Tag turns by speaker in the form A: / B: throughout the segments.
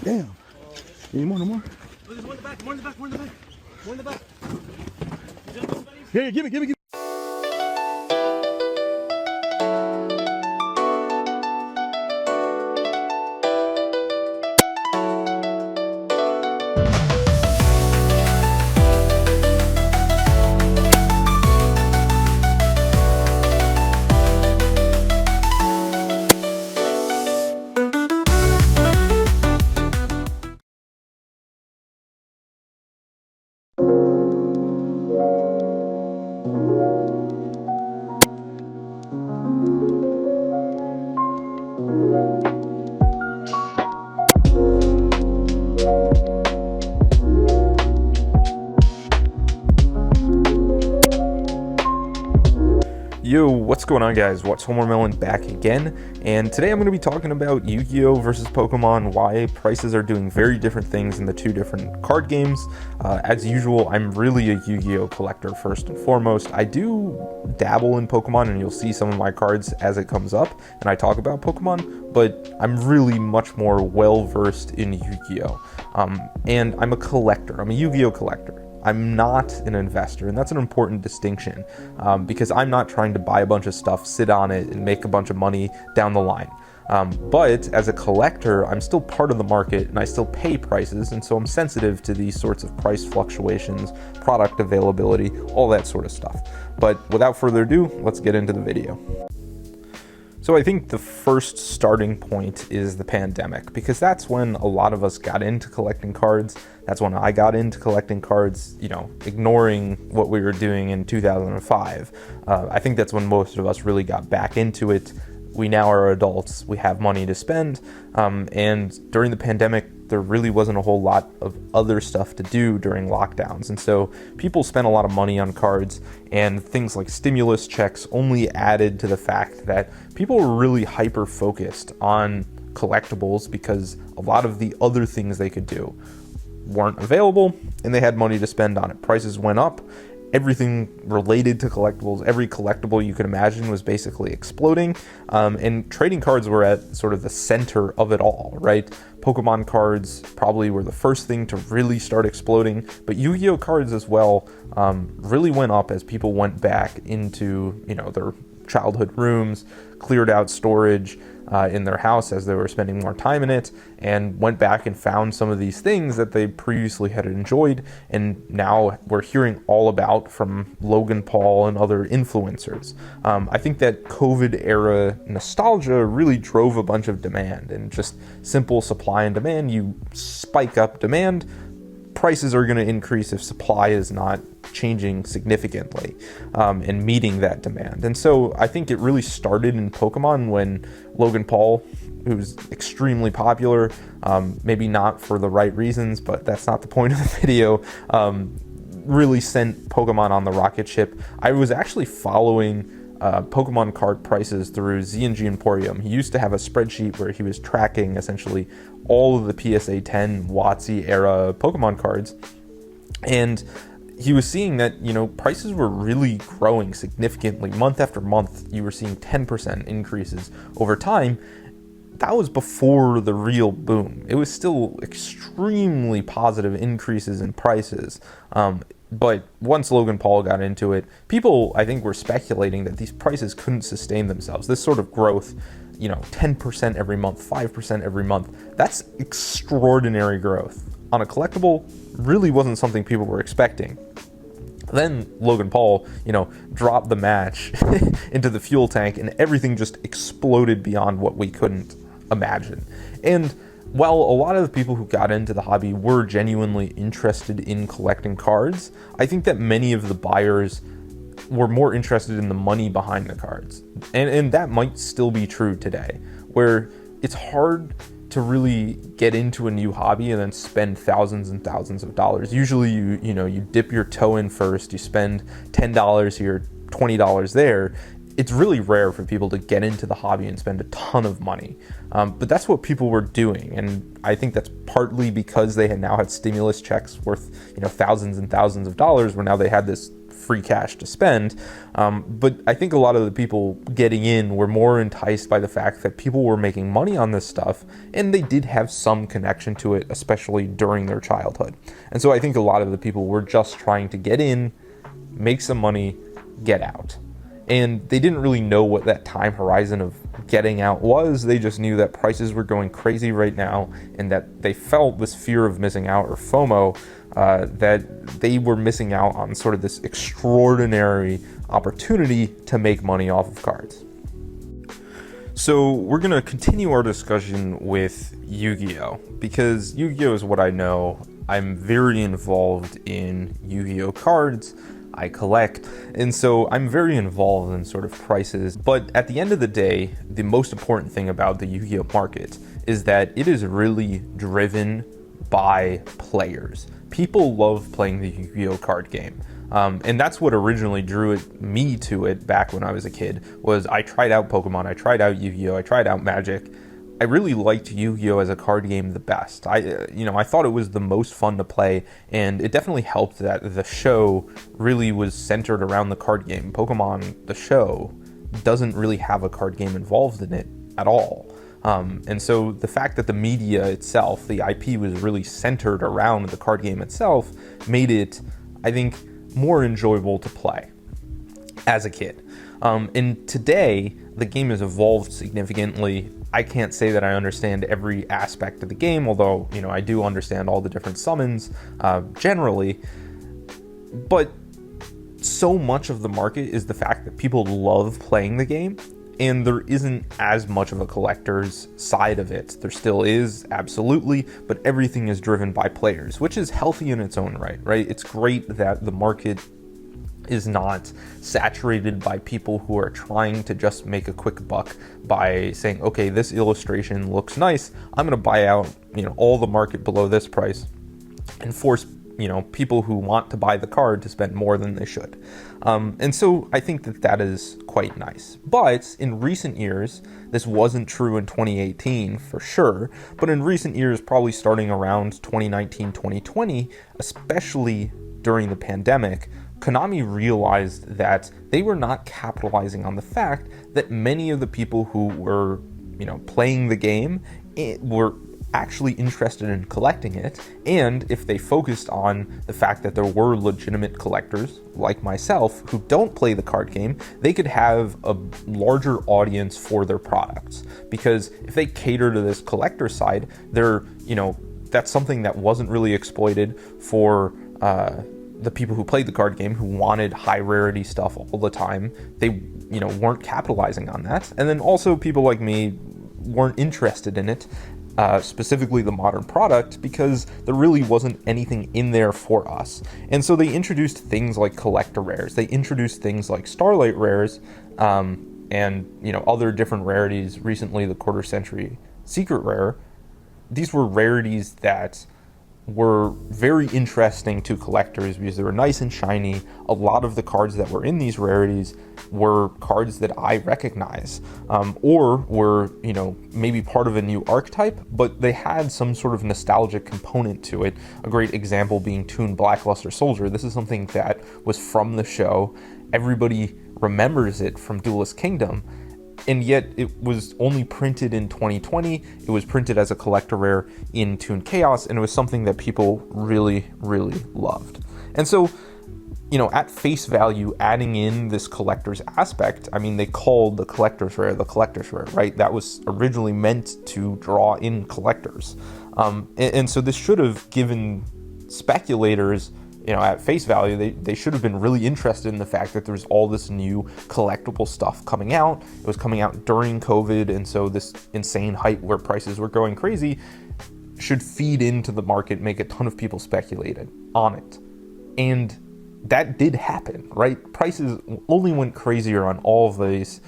A: Damn. Any more? No more?
B: There's one in the back, more in the back, more in the back. More in the back.
A: Here, give me.
C: Yo, what's going on, guys? What's Homer back again, and today I'm going to be talking about Yu-Gi-Oh versus Pokemon, why prices are doing very different things in the two different card games. As usual, I'm really a Yu-Gi-Oh collector first and foremost. I do dabble in Pokemon, and you'll see some of my cards as it comes up, and I talk about Pokemon, but I'm really much more well-versed in Yu-Gi-Oh! And I'm a collector. I'm a Yu-Gi-Oh collector. I'm not an investor, and that's an important distinction because I'm not trying to buy a bunch of stuff, sit on it, and make a bunch of money down the line. But as a collector, I'm still part of the market, and I still pay prices, and so I'm sensitive to these sorts of price fluctuations, product availability, all that sort of stuff. But without further ado, let's get into the video. So I think the first starting point is the pandemic, because that's when a lot of us got into collecting cards. That's when I got into collecting cards, ignoring what we were doing in 2005. I think that's when most of us really got back into it. We now are adults, we have money to spend, and during the pandemic, there really wasn't a whole lot of other stuff to do during lockdowns. And so people spent a lot of money on cards, and things like stimulus checks only added to the fact that people were really hyper-focused on collectibles because a lot of the other things they could do weren't available, and they had money to spend on it. Prices went up. Everything related to collectibles, every collectible you could imagine was basically exploding, and trading cards were at sort of the center of it all, right? Pokemon cards probably were the first thing to really start exploding, but Yu-Gi-Oh cards as well really went up as people went back into their childhood rooms, cleared out storage in their house as they were spending more time in it, and went back and found some of these things that they previously had enjoyed, and now we're hearing all about from Logan Paul and other influencers. I think that COVID era nostalgia really drove a bunch of demand, and just simple supply and demand. You spike up demand, prices are going to increase if supply is not changing significantly and meeting that demand. And so I think it really started in Pokemon when Logan Paul, who's extremely popular, maybe not for the right reasons, but that's not the point of the video, really sent Pokemon on the rocket ship. I was actually following Pokemon card prices through Z&G Emporium. He used to have a spreadsheet where he was tracking essentially all of the PSA 10 WotC era Pokemon cards, and he was seeing that prices were really growing significantly. Month after month, you were seeing 10% increases over time. That was before the real boom. It was still extremely positive increases in prices. But once Logan Paul got into it, people, I think, were speculating that these prices couldn't sustain themselves. This sort of growth, 10% every month, 5% every month, that's extraordinary growth. On a collectible, really wasn't something people were expecting. Then Logan Paul, dropped the match into the fuel tank, and everything just exploded beyond what we couldn't imagine. And while a lot of the people who got into the hobby were genuinely interested in collecting cards, I think that many of the buyers were more interested in the money behind the cards. And that might still be true today, where it's hard to really get into a new hobby and then spend thousands and thousands of dollars. Usually you dip your toe in first, you spend $10 here, $20 there. it's really rare for people to get into the hobby and spend a ton of money. But that's what people were doing. And I think that's partly because they had now had stimulus checks worth, thousands and thousands of dollars, where now they had this free cash to spend. But I think a lot of the people getting in were more enticed by the fact that people were making money on this stuff, and they did have some connection to it, especially during their childhood. And so I think a lot of the people were just trying to get in, make some money, get out. And they didn't really know what that time horizon of getting out was. They just knew that prices were going crazy right now, and that they felt this fear of missing out, or FOMO, that they were missing out on sort of this extraordinary opportunity to make money off of cards. So we're going to continue our discussion with Yu-Gi-Oh! Because Yu-Gi-Oh! Is what I know. I'm very involved in Yu-Gi-Oh! Cards. I collect, and so I'm very involved in sort of prices. But at the end of the day, the most important thing about the Yu-Gi-Oh! Market is that it is really driven by players. People love playing the Yu-Gi-Oh! Card game. And that's what originally drew me to it back when I was a kid. Was I tried out Pokemon, I tried out Yu-Gi-Oh!, I tried out Magic. I really liked Yu-Gi-Oh! As a card game the best. I thought it was the most fun to play, and it definitely helped that the show really was centered around the card game. Pokemon, the show, doesn't really have a card game involved in it at all. And so the fact that the media itself, the IP, was really centered around the card game itself made it, I think, more enjoyable to play as a kid. And today, the game has evolved significantly. I can't say that I understand every aspect of the game, although, I do understand all the different summons generally. But so much of the market is the fact that people love playing the game, and there isn't as much of a collector's side of it. There still is, absolutely, but everything is driven by players, which is healthy in its own right? It's great that the market is not saturated by people who are trying to just make a quick buck by saying, okay, this illustration looks nice, I'm going to buy out, all the market below this price, and force, people who want to buy the card to spend more than they should. And so I think that is quite nice. But in recent years, this wasn't true in 2018 for sure, but in recent years, probably starting around 2019, 2020, especially during the pandemic, Konami realized that they were not capitalizing on the fact that many of the people who were, playing the game were actually interested in collecting it. And if they focused on the fact that there were legitimate collectors like myself who don't play the card game, they could have a larger audience for their products. Because if they cater to this collector side, that's something that wasn't really exploited for the people who played the card game, who wanted high rarity stuff all the time. They, weren't capitalizing on that. And then also people like me weren't interested in it, specifically the modern product, because there really wasn't anything in there for us. And so they introduced things like collector rares. They introduced things like Starlight rares, and, other different rarities. Recently, the quarter century secret rare. These were rarities that were very interesting to collectors because they were nice and shiny. A lot of the cards that were in these rarities were cards that I recognize, or were, maybe part of a new archetype, but they had some sort of nostalgic component to it. A great example being Toon Blackluster Soldier. This is something that was from the show. Everybody remembers it from Duelist Kingdom, and yet it was only printed in 2020. It was printed as a collector rare in Toon Chaos, and it was something that people really, really loved. And so, at face value, adding in this collector's aspect, they called the collector's rare, right? That was originally meant to draw in collectors. And so this should have given speculators, at face value, they should have been really interested in the fact that there's all this new collectible stuff coming out. It was coming out during COVID, and so this insane hype where prices were going crazy should feed into the market, make a ton of people speculated on it. And that did happen, right? Prices only went crazier on all of these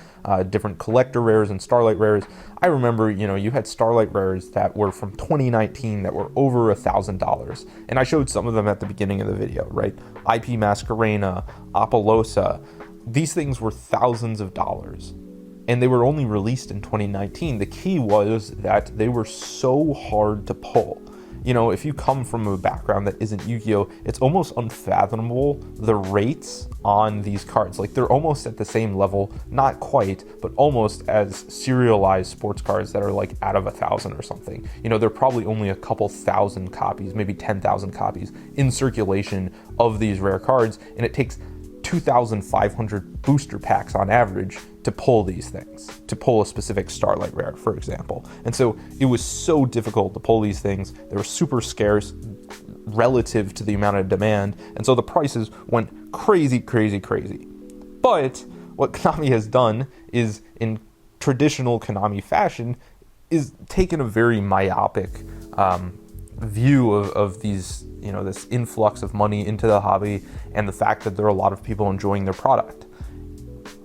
C: different collector rares and Starlight rares. I remember, you had Starlight rares that were from 2019 that were over $1,000. And I showed some of them at the beginning of the video, right? IP Masquerena, Apollosa, these things were thousands of dollars, and they were only released in 2019. The key was that they were so hard to pull. You know, if you come from a background that isn't Yu-Gi-Oh, it's almost unfathomable the rates on these cards. Like, they're almost at the same level, not quite, but almost as serialized sports cards that are like out of 1,000 or something. You know, there are probably only a couple thousand copies, maybe 10,000 copies in circulation of these rare cards, and it takes 2,500 booster packs on average to pull these things, to pull a specific Starlight Rare, for example. And so it was so difficult to pull these things. They were super scarce relative to the amount of demand, and so the prices went crazy. But what Konami has done is, in traditional Konami fashion, is taken a very myopic view of these, you know, this influx of money into the hobby and the fact that there are a lot of people enjoying their product.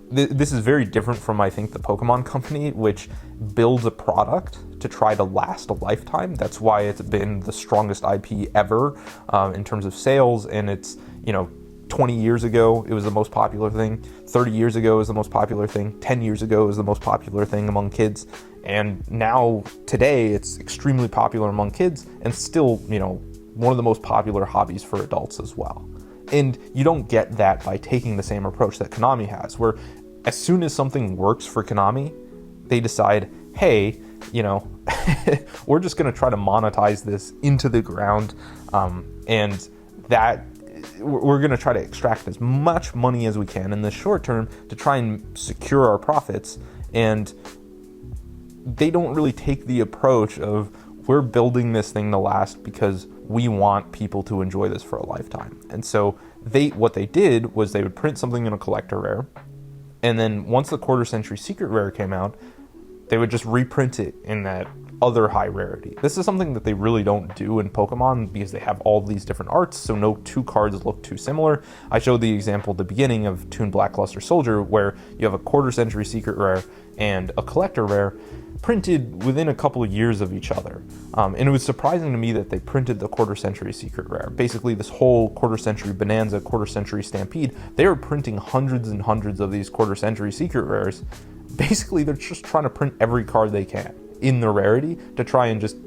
C: This is very different from, I think, the Pokemon Company, which builds a product to try to last a lifetime. That's why it's been the strongest IP ever in terms of sales. And it's, you know, 20 years ago, it was the most popular thing. 30 years ago, it was the most popular thing. 10 years ago, it was the most popular thing among kids. And now, today, it's extremely popular among kids and still, you know, one of the most popular hobbies for adults as well. And you don't get that by taking the same approach that Konami has, where as soon as something works for Konami, they decide, hey, you know, we're just going to try to monetize this into the ground, and that we're going to try to extract as much money as we can in the short term to try and secure our profits. And they don't really take the approach of, we're building this thing to last because we want people to enjoy this for a lifetime. And so what they did was they would print something in a collector rare, and then once the quarter century secret rare came out, they would just reprint it in that other high rarity. This is something that they really don't do in Pokemon because they have all these different arts, so no two cards look too similar. I showed the example at the beginning of Toon Black Luster Soldier, where you have a quarter century secret rare and a collector rare printed within a couple of years of each other. And it was surprising to me that they printed the quarter century secret rare. Basically, this whole quarter century bonanza, quarter century stampede, they were printing hundreds and hundreds of these quarter century secret rares. Basically, they're just trying to print every card they can in the rarity to try and just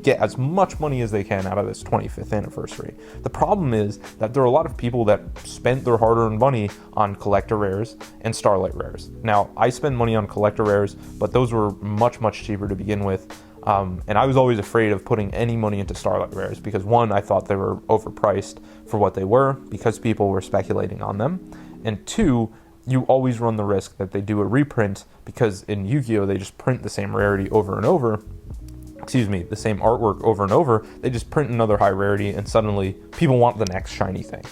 C: get as much money as they can out of this 25th anniversary. The problem is that there are a lot of people that spent their hard-earned money on collector rares and Starlight rares. Now, I spend money on collector rares, but those were much cheaper to begin with. And I was always afraid of putting any money into Starlight rares because, one, I thought they were overpriced for what they were because people were speculating on them. And two, you always run the risk that they do a reprint because in Yu-Gi-Oh! They just print the same rarity over and over. The same artwork over and over. They just print another high rarity and suddenly people want the next shiny thing.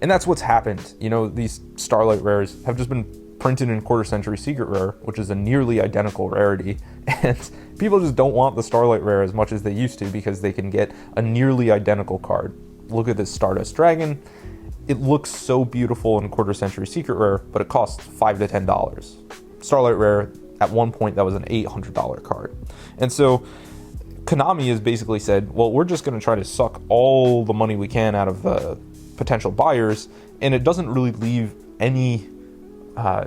C: And that's what's happened. You know, these Starlight rares have just been printed in quarter century secret rare, which is a nearly identical rarity. And people just don't want the Starlight rare as much as they used to because they can get a nearly identical card. Look at this Stardust Dragon. It looks so beautiful in quarter century secret rare, but it costs $5 to $10. Starlight rare, at one point, that was an $800 card. And so Konami has basically said, well, we're just going to try to suck all the money we can out of the potential buyers, and it doesn't really leave any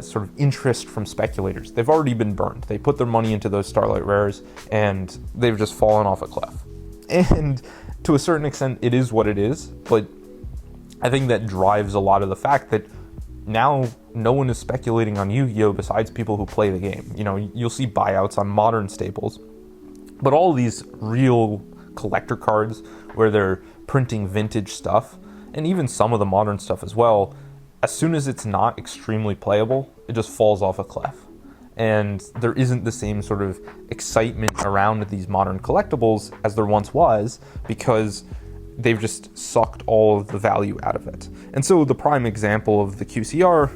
C: sort of interest from speculators. They've already been burned. They put their money into those Starlight rares, and they've just fallen off a cliff. And to a certain extent, it is what it is, but I think that drives a lot of the fact that now no one is speculating on Yu-Gi-Oh! Besides people who play the game. You know, you'll see buyouts on modern staples, but all these real collector cards where they're printing vintage stuff, and even some of the modern stuff as well, as soon as it's not extremely playable, it just falls off a cliff. And there isn't the same sort of excitement around these modern collectibles as there once was because they've just sucked all of the value out of it. And so the prime example of the QCR,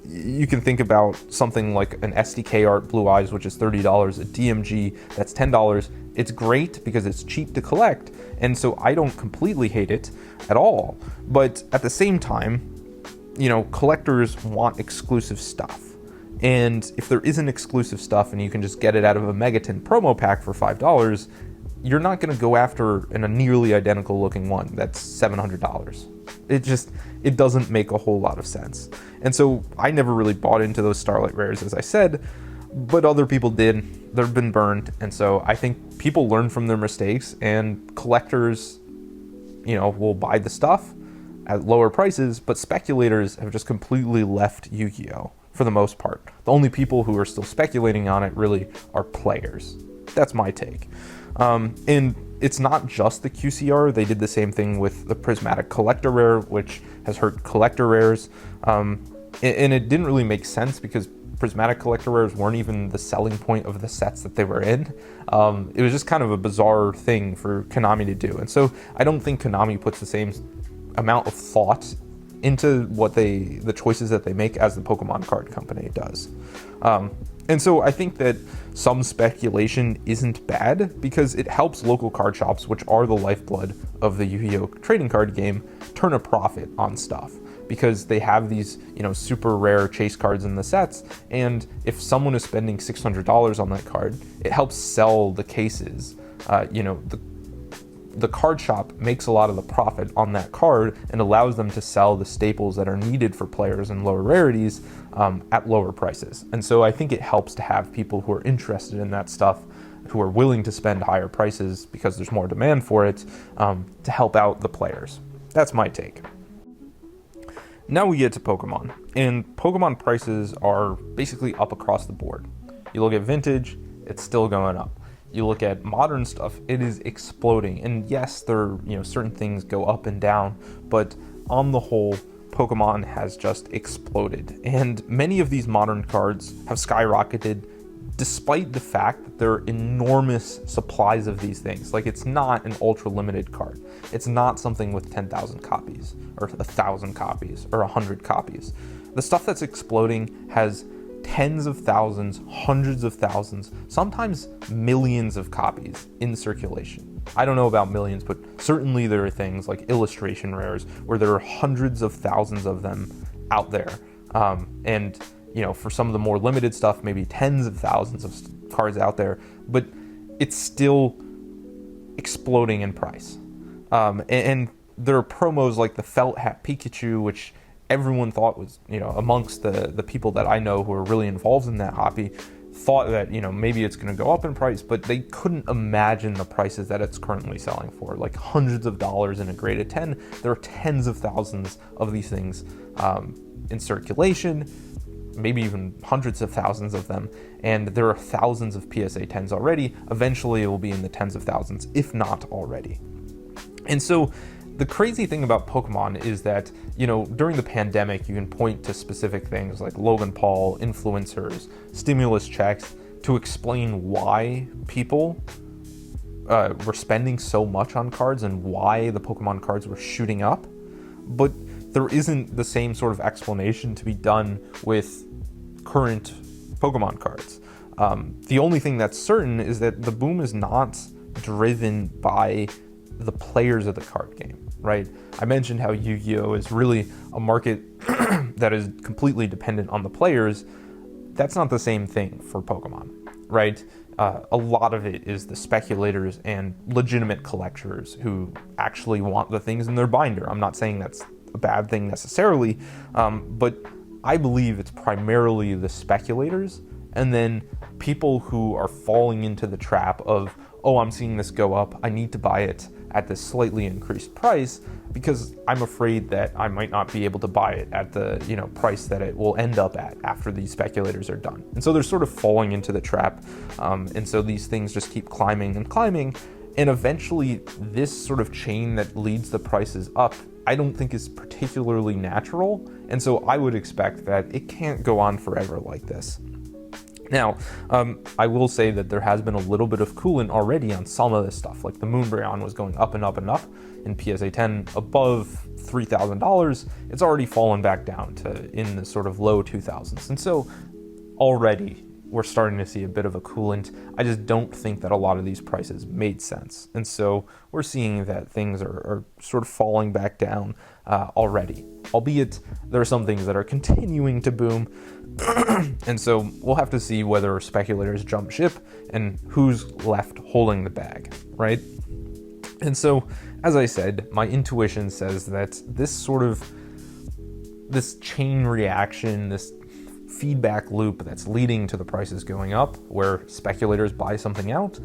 C: you can think about something like an SDK Art Blue Eyes, which is $30, a DMG that's $10. It's great because it's cheap to collect, and so I don't completely hate it at all. But at the same time, you know, collectors want exclusive stuff. And if there isn't exclusive stuff and you can just get it out of a Megaton promo pack for $5, you're not going to go after a nearly identical looking one that's $700. It doesn't make a whole lot of sense. And so I never really bought into those Starlight Rares, as I said, but other people did. They've been burned. And so I think people learn from their mistakes, and collectors, will buy the stuff at lower prices, but speculators have just completely left Yu-Gi-Oh! For the most part. The only people who are still speculating on it really are players. That's my take. And it's not just the QCR. They did the same thing with the Prismatic Collector Rare, which has hurt collector rares. And it didn't really make sense because Prismatic Collector Rares weren't even the selling point of the sets that they were in. It was just kind of a bizarre thing for Konami to do. And so I don't think Konami puts the same amount of thought into the choices that they make as the Pokemon card company does. And so I think that some speculation isn't bad because it helps local card shops, which are the lifeblood of the Yu-Gi-Oh! Trading card game, turn a profit on stuff because they have these, super rare chase cards in the sets. And if someone is spending $600 on that card, it helps sell the cases. The card shop makes a lot of the profit on that card and allows them to sell the staples that are needed for players in lower rarities at lower prices. And so I think it helps to have people who are interested in that stuff, who are willing to spend higher prices because there's more demand for it, to help out the players. That's my take. Now we get to Pokemon, and Pokemon prices are basically up across the board. You look at vintage, it's still going up. You look at modern stuff, it is exploding. And yes, certain things go up and down, but on the whole, Pokemon has just exploded. And many of these modern cards have skyrocketed despite the fact that there are enormous supplies of these things. Like, it's not an ultra limited card. It's not something with 10,000 copies or 1,000 copies or 100 copies. The stuff that's exploding has tens of thousands, hundreds of thousands, sometimes millions of copies in circulation. I don't know about millions, but certainly there are things like illustration rares where there are hundreds of thousands of them out there. And for some of the more limited stuff, maybe tens of thousands of cards out there, but it's still exploding in price. And there are promos like the Felt Hat Pikachu, which everyone thought was, amongst the people that I know who are really involved in that hobby, thought that, maybe it's going to go up in price, but they couldn't imagine the prices that it's currently selling for, like hundreds of dollars in a grade of 10. There are tens of thousands of these things in circulation, maybe even hundreds of thousands of them, and there are thousands of PSA 10s already. Eventually it will be in the tens of thousands, if not already. And so the crazy thing about Pokemon is that, during the pandemic, you can point to specific things like Logan Paul, influencers, stimulus checks to explain why people were spending so much on cards and why the Pokemon cards were shooting up. But there isn't the same sort of explanation to be done with current Pokemon cards. The only thing that's certain is that the boom is not driven by the players of the card game, right? I mentioned how Yu-Gi-Oh! Is really a market that is completely dependent on the players. That's not the same thing for Pokemon, right? A lot of it is the speculators and legitimate collectors who actually want the things in their binder. I'm not saying that's a bad thing necessarily, but I believe it's primarily the speculators and then people who are falling into the trap of, oh, I'm seeing this go up, I need to buy it at this slightly increased price because I'm afraid that I might not be able to buy it at the price that it will end up at after these speculators are done. And so they're sort of falling into the trap, and so these things just keep climbing and climbing, and eventually this sort of chain that leads the prices up I don't think is particularly natural, and so I would expect that it can't go on forever like this. Now, I will say that there has been a little bit of coolant already on some of this stuff, like the Moonbryon was going up and up and up in PSA 10 above $3,000. It's already fallen back down to in the sort of low 2000s, and so already we're starting to see a bit of a coolant. I just don't think that a lot of these prices made sense, and so we're seeing that things are sort of falling back down already, albeit there are some things that are continuing to boom. And so we'll have to see whether speculators jump ship and who's left holding the bag, right? And so as I said, my intuition says that this chain reaction, this feedback loop that's leading to the prices going up, where speculators buy something out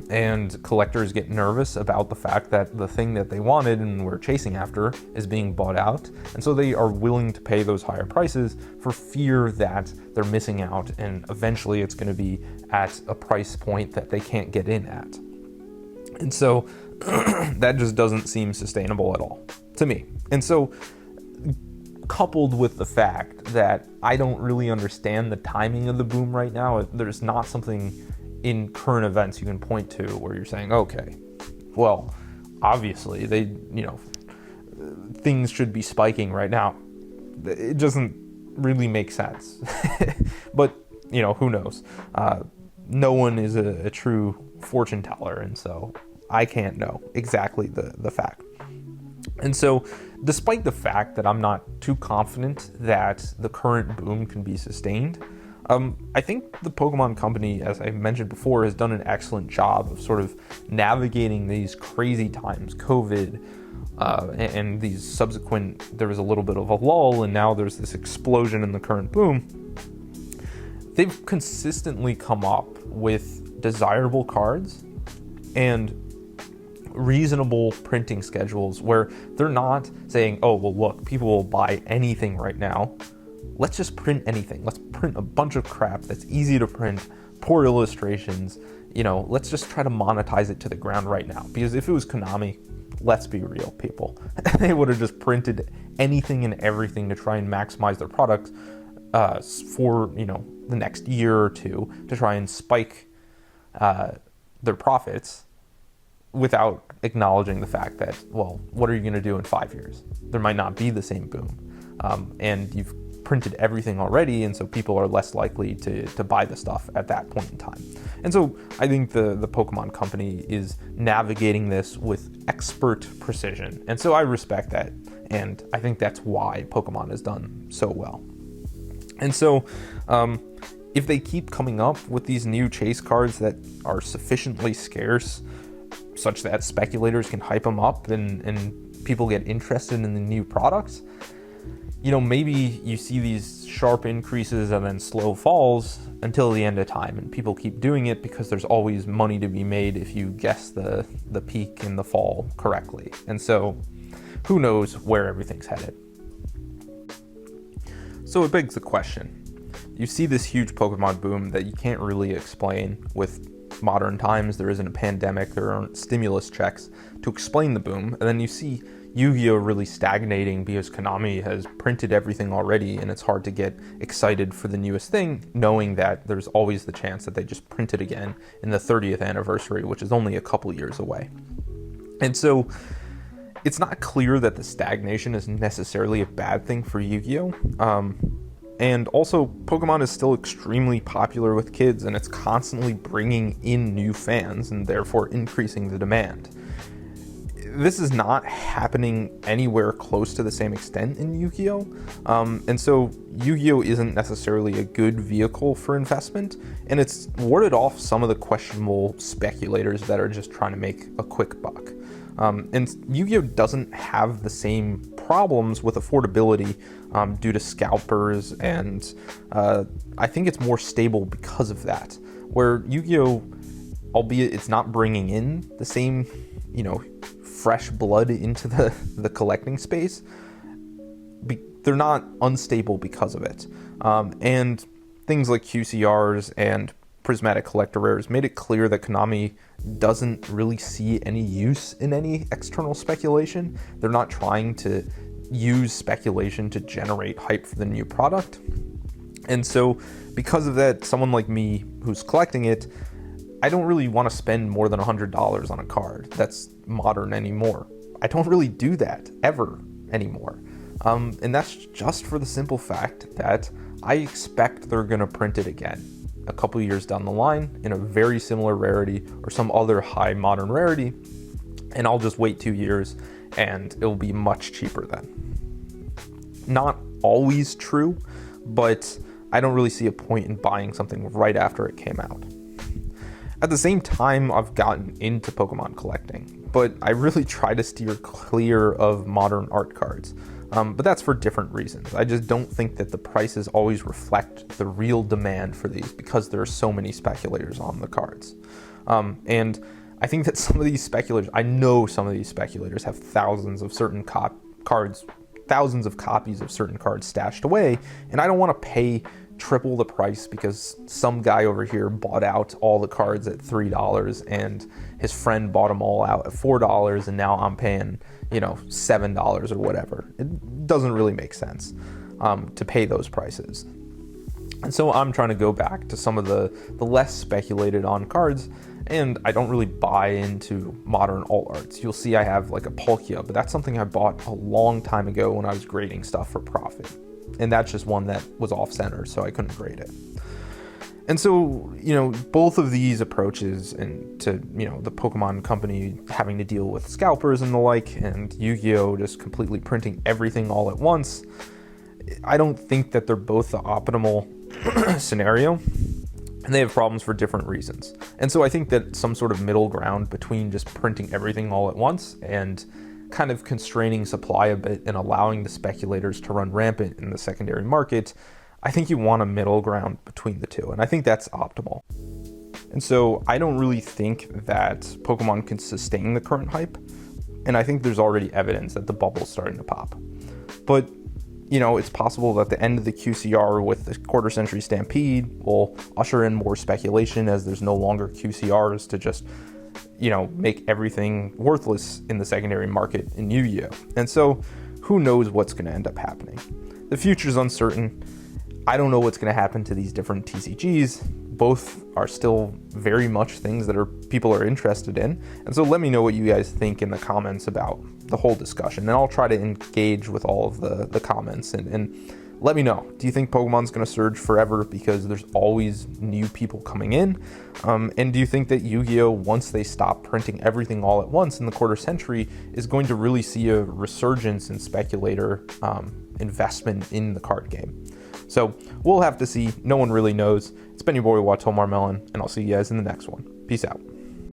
C: and collectors get nervous about the fact that the thing that they wanted and were chasing after is being bought out, and so they are willing to pay those higher prices for fear that they're missing out, and eventually it's going to be at a price point that they can't get in at. And so that just doesn't seem sustainable at all to me. And so, coupled with the fact that I don't really understand the timing of the boom right now, there's not something in current events you can point to where you're saying, okay, well, obviously things should be spiking right now. It doesn't really make sense. But, who knows? No one is a true fortune teller, and so I can't know exactly the fact. And so, despite the fact that I'm not too confident that the current boom can be sustained, I think the Pokemon Company, as I mentioned before, has done an excellent job of sort of navigating these crazy times, COVID, and these subsequent, there was a little bit of a lull, and now there's this explosion in the current boom. They've consistently come up with desirable cards and reasonable printing schedules where they're not saying, oh, well, look, people will buy anything right now. Let's just print anything. Let's print a bunch of crap that's easy to print, poor illustrations. Let's just try to monetize it to the ground right now. Because if it was Konami, let's be real, people, they would have just printed anything and everything to try and maximize their product for, the next year or two to try and spike their profits, without acknowledging the fact that, well, what are you going to do in 5 years? There might not be the same boom. And you've printed everything already, and so people are less likely to buy the stuff at that point in time. And so I think the Pokemon Company is navigating this with expert precision. And so I respect that, and I think that's why Pokemon has done so well. And so if they keep coming up with these new chase cards that are sufficiently scarce such that speculators can hype them up and people get interested in the new products, maybe you see these sharp increases and then slow falls until the end of time, and people keep doing it because there's always money to be made if you guess the peak in the fall correctly. And so who knows where everything's headed. So it begs the question. You see this huge Pokemon boom that you can't really explain with modern times. There isn't a pandemic, there aren't stimulus checks to explain the boom, and then you see Yu-Gi-Oh really stagnating because Konami has printed everything already, and it's hard to get excited for the newest thing, knowing that there's always the chance that they just print it again in the 30th anniversary, which is only a couple years away. And so it's not clear that the stagnation is necessarily a bad thing for Yu-Gi-Oh! And also, Pokemon is still extremely popular with kids, and it's constantly bringing in new fans and therefore increasing the demand. This is not happening anywhere close to the same extent in Yu-Gi-Oh! And so Yu-Gi-Oh! Isn't necessarily a good vehicle for investment, and it's warded off some of the questionable speculators that are just trying to make a quick buck. And Yu-Gi-Oh! Doesn't have the same problems with affordability due to scalpers, and I think it's more stable because of that. Where Yu-Gi-Oh!, albeit it's not bringing in the same, fresh blood into the collecting space, they're not unstable because of it. And things like QCRs and prismatic collector rares made it clear that Konami doesn't really see any use in any external speculation. They're not trying to use speculation to generate hype for the new product. And so because of that, someone like me who's collecting it, I don't really want to spend more than $100 on a card that's modern anymore. I don't really do that ever anymore. And that's just for the simple fact that I expect they're going to print it again a couple years down the line in a very similar rarity or some other high modern rarity, and I'll just wait 2 years and it'll be much cheaper then. Not always true, but I don't really see a point in buying something right after it came out. At the same time, I've gotten into Pokemon collecting, but I really try to steer clear of modern art cards. But that's for different reasons. I just don't think that the prices always reflect the real demand for these because there are so many speculators on the cards. And I think that some of these speculators, I know some of these speculators have thousands of certain cards, thousands of copies of certain cards stashed away, and I don't want to pay triple the price because some guy over here bought out all the cards at $3 and his friend bought them all out at $4, and now I'm paying, $7 or whatever. It doesn't really make sense to pay those prices. And so I'm trying to go back to some of the less speculated on cards, and I don't really buy into modern alt arts. You'll see I have like a Palkia, but that's something I bought a long time ago when I was grading stuff for profit. And that's just one that was off center, so I couldn't grade it. And so, both of these approaches, and to, the Pokemon company having to deal with scalpers and the like, and Yu-Gi-Oh just completely printing everything all at once, I don't think that they're both the optimal scenario, and they have problems for different reasons. And so I think that some sort of middle ground between just printing everything all at once and kind of constraining supply a bit and allowing the speculators to run rampant in the secondary market, I think you want a middle ground between the two, and I think that's optimal. And so I don't really think that Pokemon can sustain the current hype, and I think there's already evidence that the bubble's starting to pop. But, it's possible that the end of the QCR with the quarter century stampede will usher in more speculation, as there's no longer QCRs to just make everything worthless in the secondary market in Yu-Gi-Oh! And so who knows what's going to end up happening. The future's uncertain. I don't know what's going to happen to these different TCGs. Both are still very much things that people are interested in. And so let me know what you guys think in the comments about the whole discussion. And I'll try to engage with all of the comments and let me know. Do you think Pokemon's going to surge forever because there's always new people coming in? And do you think that Yu-Gi-Oh, once they stop printing everything all at once in the quarter century, is going to really see a resurgence in speculator investment in the card game? So we'll have to see. No one really knows. It's been your boy, Watomar Melon, and I'll see you guys in the next one. Peace out.